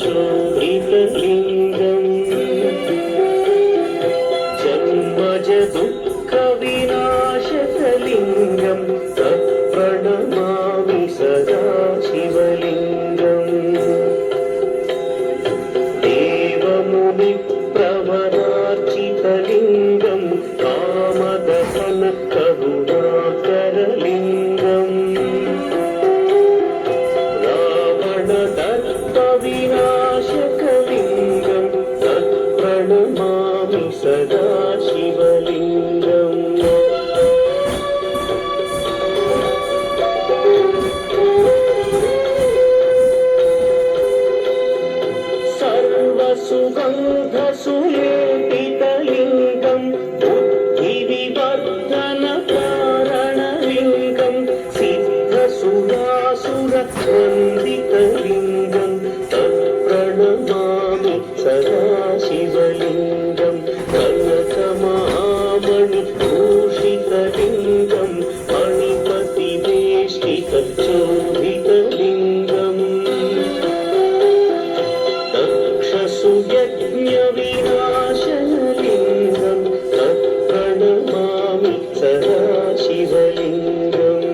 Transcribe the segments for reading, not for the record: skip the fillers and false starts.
सुशोभितलिङ्गम् जन्मज दुःखविनाशकलिङ्गं तत्प्रणमामि सदा शिवलिङ्गम् देवमुनिप्रवरार्चितलिङ्गं कामदहन करुणाकरलिङ्गम् रावणदर्पविनाशकलिङ्गं तत्प्रणमामि सदा शिवलिङ्गम् सर्वसुगन्धसुलेपितलिङ्गं बुद्धिविवर्धनकारणलिङ्गं सिद्धसुरासुरवन्दितलिङ्गं तत्प्रणमामि सदा शिवलिङ्गं कनकमहामणिभूषितलिङ्गं मणिपतिवेष्टितचोभितलिङ्गम् दक्षसुयज्ञविनाशनलिङ्गं तत्प्रणमामि सदा शिवलिङ्गम्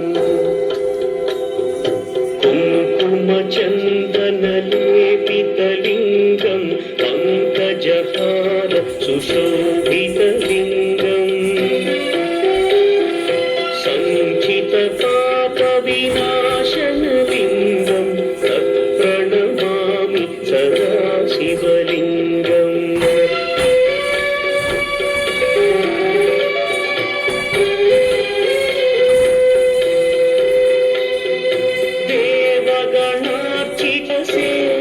कुङ्कुमचन्दनलेपितलिङ्गं पङ्कजहार सुशोभितलिङ्गम् सञ्चितपापविनाशनलिङ्गं तत्प्रणमामि सदा शिवलिङ्गम्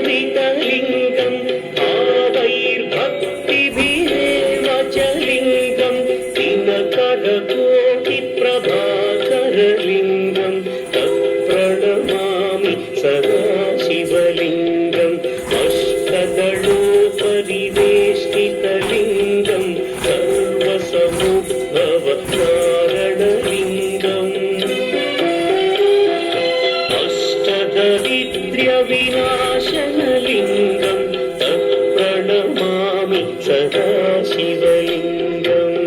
देवगणार्चितसेवितलिङ्गं भावैर्भक्तिभिरेव च लिङ्गं दिनकरकोटिप्रभाकरलिङ्गं तत्प्रणमामि सदा शिवलिङ्गम् अष्टदलोपरिवेष्टितलिङ्गं सर्वसमुद्भवकारणलिङ्गम् अष्टदरिद्र्यविनाशनलिङ्गं तत्प्रणमामि सदा शिवलिङ्गम्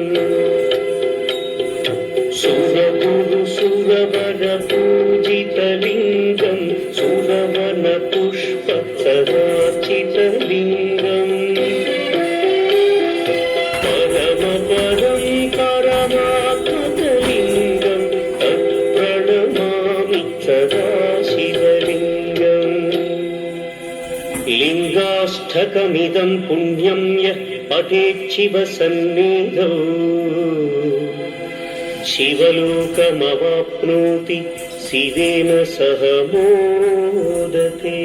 सुरगुरुसुरवरपूजितलिङ्गं सुरवनपुष्पसदार्चितलिङ्गम् परमपदं परमात्मकलिङ्गं तत्प्रणमामि सदा शिवलिङ्गम् लिङ्गाष्टकमिदं पुण्यं यः पठेच्छिवसन्निधौ शिवलोकमवाप्नोति शिवेन सह मोदते।